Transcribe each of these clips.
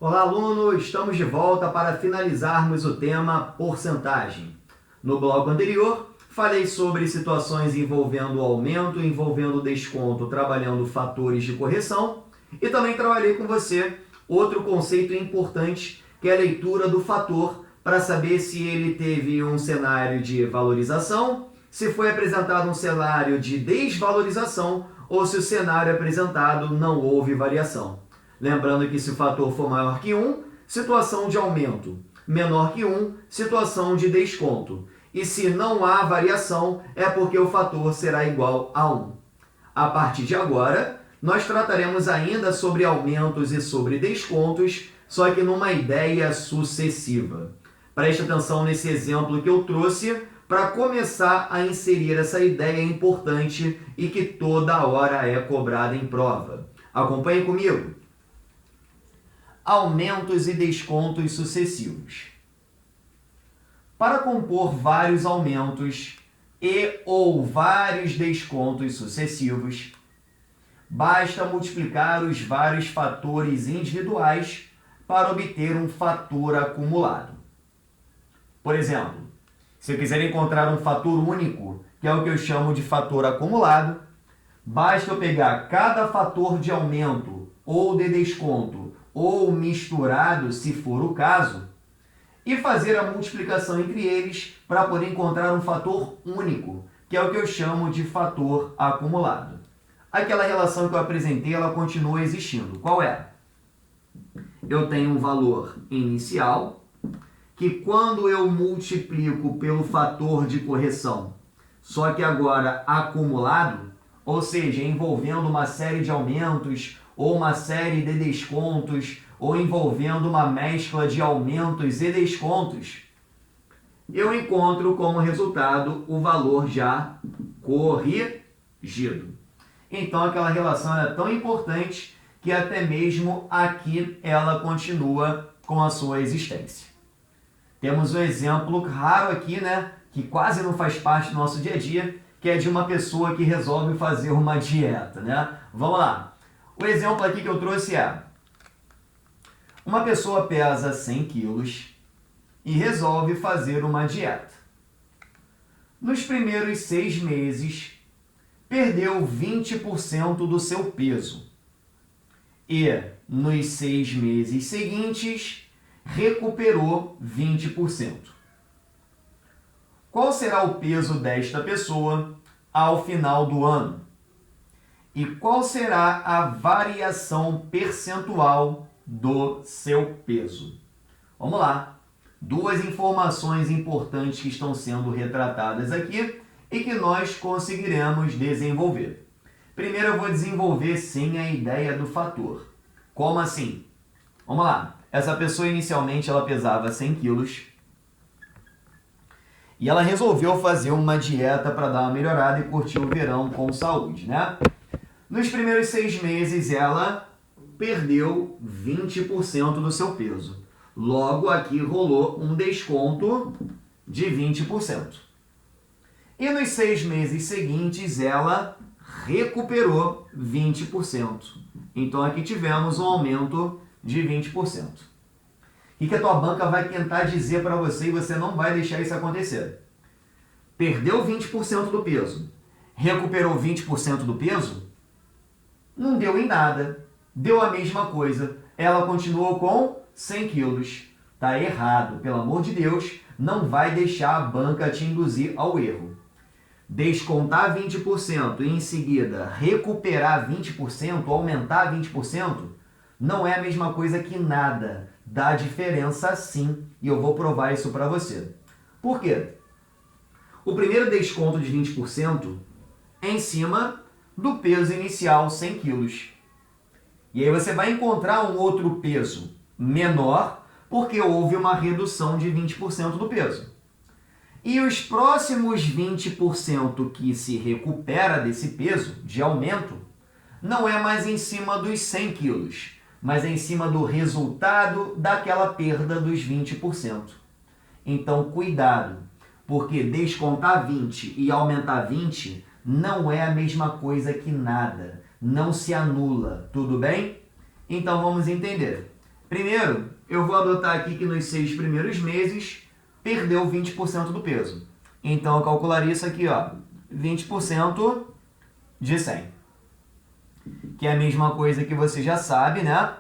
Olá, aluno! Estamos de volta para finalizarmos o tema porcentagem. No bloco anterior, falei sobre situações envolvendo aumento, envolvendo desconto, trabalhando fatores de correção e também trabalhei com você outro conceito importante, que é a leitura do fator, para saber se ele teve um cenário de valorização, se foi apresentado um cenário de desvalorização ou se o cenário apresentado não houve variação. Lembrando que se o fator for maior que 1, situação de aumento. Menor que 1, situação de desconto. E se não há variação, é porque o fator será igual a 1. A partir de agora, nós trataremos ainda sobre aumentos e sobre descontos, só que numa ideia sucessiva. Preste atenção nesse exemplo que eu trouxe para começar a inserir essa ideia importante e que toda hora é cobrada em prova. Acompanhe comigo. Aumentos e descontos sucessivos. Para compor vários aumentos e ou vários descontos sucessivos, basta multiplicar os vários fatores individuais para obter um fator acumulado. Por exemplo, se eu quiser encontrar um fator único, que é o que eu chamo de fator acumulado, basta eu pegar cada fator de aumento ou de desconto ou misturado, se for o caso, e fazer a multiplicação entre eles para poder encontrar um fator único, que é o que eu chamo de fator acumulado. Aquela relação que eu apresentei, ela continua existindo. Qual é? Eu tenho um valor inicial, que quando eu multiplico pelo fator de correção, só que agora acumulado, ou seja, envolvendo uma série de aumentos, ou uma série de descontos, ou envolvendo uma mescla de aumentos e descontos, eu encontro como resultado o valor já corrigido. Então aquela relação é tão importante que até mesmo aqui ela continua com a sua existência. Temos um exemplo raro aqui, né, que quase não faz parte do nosso dia a dia, que é de uma pessoa que resolve fazer uma dieta, né? Vamos lá. O exemplo aqui que eu trouxe é: uma pessoa pesa 100 quilos e resolve fazer uma dieta. Nos primeiros 6 meses, perdeu 20% do seu peso. E nos 6 meses seguintes, recuperou 20%. Qual será o peso desta pessoa ao final do ano? E qual será a variação percentual do seu peso? Vamos lá. Duas informações importantes que estão sendo retratadas aqui e que nós conseguiremos desenvolver. Primeiro eu vou desenvolver sim a ideia do fator. Como assim? Vamos lá. Essa pessoa inicialmente ela pesava 100 quilos e ela resolveu fazer uma dieta para dar uma melhorada e curtir o verão com saúde, né? Nos primeiros 6 meses ela perdeu 20% do seu peso. Logo aqui rolou um desconto de 20%. E nos 6 meses seguintes ela recuperou 20%. Então aqui tivemos um aumento de 20%. O que a tua banca vai tentar dizer para você e você não vai deixar isso acontecer? Perdeu 20% do peso, recuperou 20% do peso? Não deu em nada, deu a mesma coisa. Ela continuou com 100 quilos. Está errado, pelo amor de Deus, não vai deixar a banca te induzir ao erro. Descontar 20% e em seguida recuperar 20%, aumentar 20%, não é a mesma coisa que nada. Dá diferença sim, e eu vou provar isso para você. Por quê? O primeiro desconto de 20% é em cima do peso inicial, 100 quilos. E aí você vai encontrar um outro peso menor, porque houve uma redução de 20% do peso. E os próximos 20% que se recupera desse peso, de aumento, não é mais em cima dos 100 quilos, mas é em cima do resultado daquela perda dos 20%. Então, cuidado, porque descontar 20 e aumentar 20 não é a mesma coisa que nada, não se anula, tudo bem? Então, vamos entender. Primeiro, eu vou adotar aqui que nos 6 primeiros meses perdeu 20% do peso. Então, eu calcularia isso aqui, ó, 20% de 100. Que é a mesma coisa que você já sabe, né?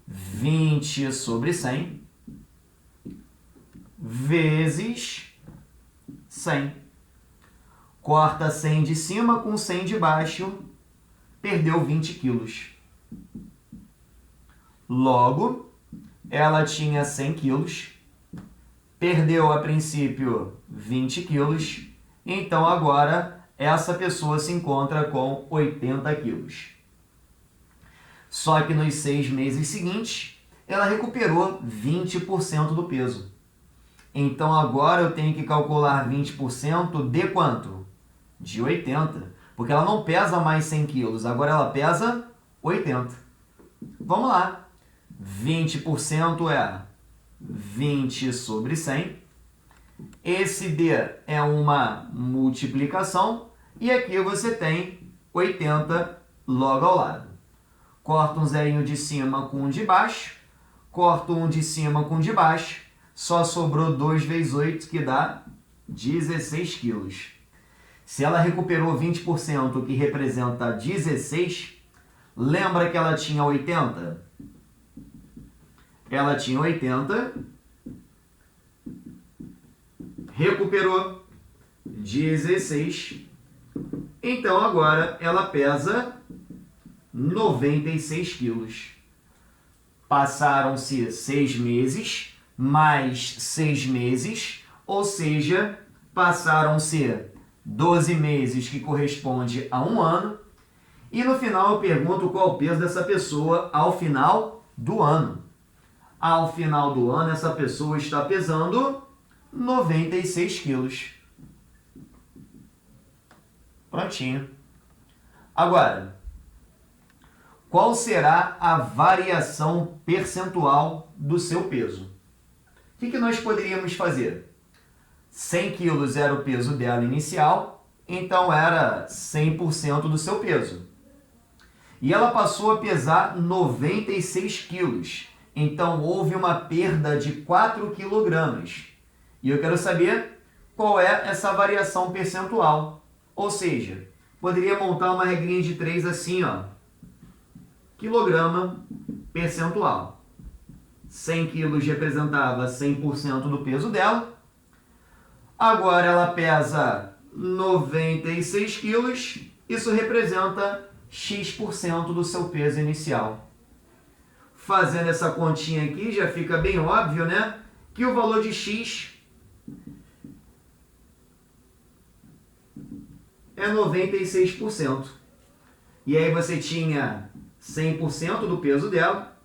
20 sobre 100 vezes 100. Corta 100 de cima com 100 de baixo, perdeu 20 quilos. Logo, ela tinha 100 quilos, perdeu a princípio 20 quilos, então agora essa pessoa se encontra com 80 quilos. Só que nos 6 meses seguintes, ela recuperou 20% do peso. Então agora eu tenho que calcular 20% de quanto? De 80. Porque ela não pesa mais 100 quilos, agora ela pesa 80. Vamos lá. 20% é 20 sobre 100. Esse D é uma multiplicação. E aqui você tem 80 logo ao lado. Corta um zerinho de cima com um de baixo. Corto um de cima com um de baixo. Só sobrou 2 vezes 8, que dá 16 quilos. Se ela recuperou 20%, que representa 16, lembra que ela tinha 80? Ela tinha 80, recuperou 16, então agora ela pesa 96 quilos. Passaram-se 6 meses, mais 6 meses, ou seja, passaram-se 12 meses, que corresponde a um ano, e no final eu pergunto qual o peso dessa pessoa ao final do ano. Ao final do ano, essa pessoa está pesando 96 quilos. Prontinho. Agora, qual será a variação percentual do seu peso? O que nós poderíamos fazer? 100 quilos era o peso dela inicial, então era 100% do seu peso. E ela passou a pesar 96 quilos, então houve uma perda de 4 quilogramas. E eu quero saber qual é essa variação percentual. Ou seja, poderia montar uma regrinha de 3 assim, ó. Quilograma percentual. 100 quilos representava 100% do peso dela. Agora ela pesa 96 quilos. Isso representa X% do seu peso inicial. Fazendo essa continha aqui, já fica bem óbvio, né? Que o valor de X é 96%. E aí você tinha 100% do peso dela.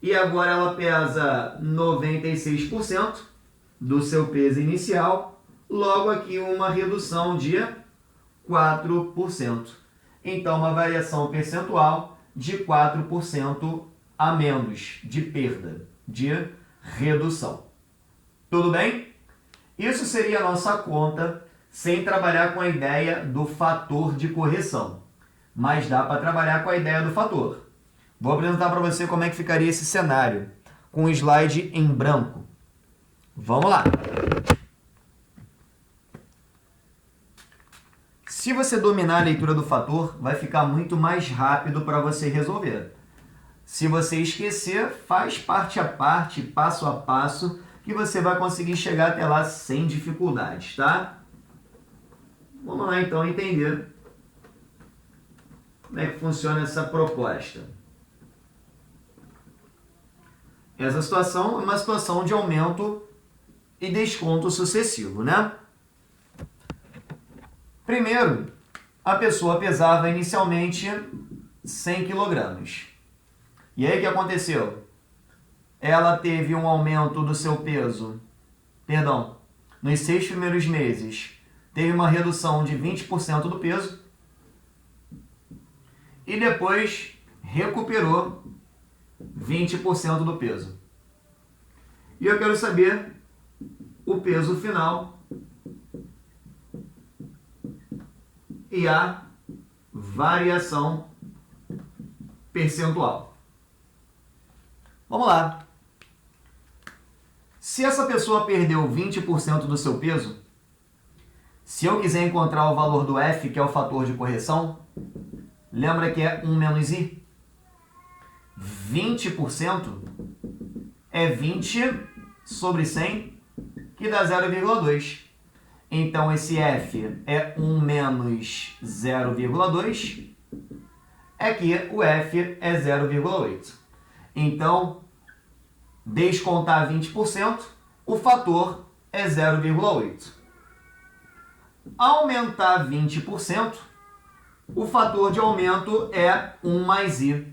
E agora ela pesa 96% do seu peso inicial. Logo aqui uma redução de 4%. Então uma variação percentual de 4% a menos de perda, de redução. Tudo bem? Isso seria a nossa conta sem trabalhar com a ideia do fator de correção. Mas dá para trabalhar com a ideia do fator. Vou apresentar para você como é que ficaria esse cenário, com o slide em branco. Vamos lá! Se você dominar a leitura do fator, vai ficar muito mais rápido para você resolver. Se você esquecer, faz parte a parte, passo a passo, que você vai conseguir chegar até lá sem dificuldades, tá? Vamos lá então entender como é que funciona essa proposta. Essa situação é uma situação de aumento e desconto sucessivo, né? Primeiro, a pessoa pesava inicialmente 100 kg. E aí o que aconteceu? Ela teve um aumento do seu peso, nos 6 primeiros meses, teve uma redução de 20% do peso e depois recuperou 20% do peso. E eu quero saber o peso final e a variação percentual. Vamos lá. Se essa pessoa perdeu 20% do seu peso, se eu quiser encontrar o valor do F, que é o fator de correção, lembra que é 1 menos I? 20% é 20 sobre 100, que dá 0,2. Então, esse F é 1 menos 0,2, é que o F é 0,8. Então, descontar 20%, o fator é 0,8. Aumentar 20%, o fator de aumento é 1 mais I.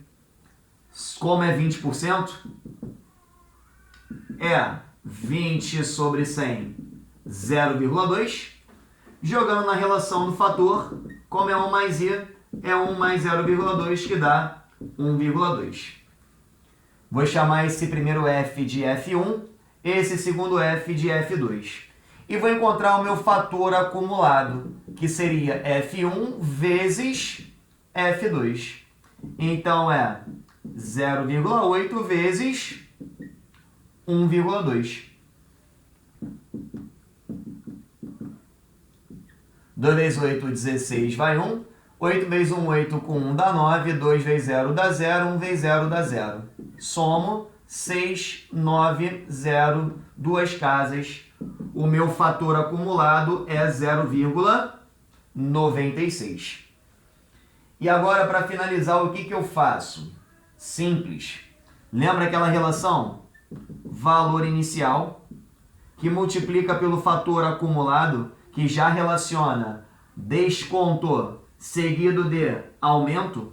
Como é 20%? É 20 sobre 100, 0,2. Jogando na relação do fator, como é 1 mais I, é 1 mais 0,2, que dá 1,2. Vou chamar esse primeiro F de F1, esse segundo F de F2. E vou encontrar o meu fator acumulado, que seria F1 vezes F2. Então, é 0,8 vezes 1,2. 2 vezes 8, 16, vai 1. 8 vezes 1, 8, com 1 dá 9. 2 vezes 0 dá 0. 1 vezes 0 dá 0. Somo 6, 9, 0, 2 casas. O meu fator acumulado é 0,96. E agora, para finalizar, o que eu faço? Simples. Lembra aquela relação? Valor inicial, que multiplica pelo fator acumulado, que já relaciona desconto seguido de aumento,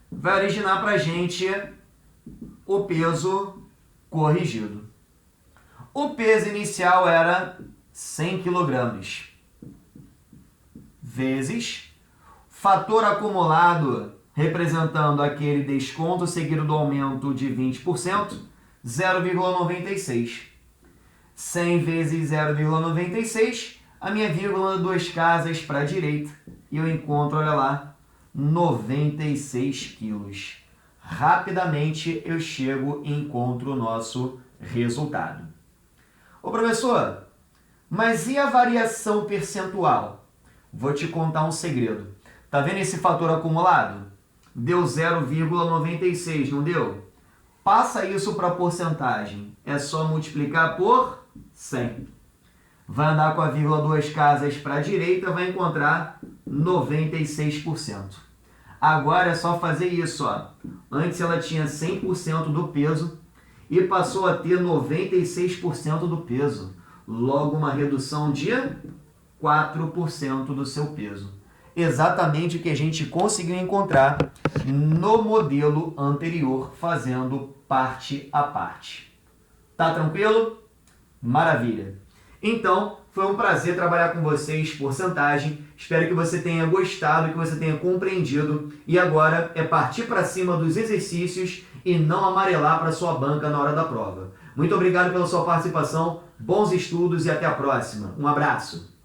vai originar para a gente o peso corrigido. O peso inicial era 100 kg, vezes fator acumulado, representando aquele desconto seguido do aumento de 20%, 0,96. 100 vezes 0,96, a minha vírgula 2 casas para a direita, e eu encontro, olha lá, 96 quilos. Rapidamente eu chego e encontro o nosso resultado. Ô professor, mas e a variação percentual? Vou te contar um segredo. Tá vendo esse fator acumulado? Deu 0,96, não deu? Passa isso para a porcentagem. É só multiplicar por 100. Vai andar com a vírgula 2 casas para a direita, vai encontrar 96%. Agora é só fazer isso, ó. Antes ela tinha 100% do peso e passou a ter 96% do peso. Logo uma redução de 4% do seu peso. Exatamente o que a gente conseguiu encontrar no modelo anterior, fazendo parte a parte. Tá tranquilo? Maravilha! Então, foi um prazer trabalhar com vocês, porcentagem. Espero que você tenha gostado, que você tenha compreendido. E agora é partir para cima dos exercícios e não amarelar para sua banca na hora da prova. Muito obrigado pela sua participação, bons estudos e até a próxima. Um abraço!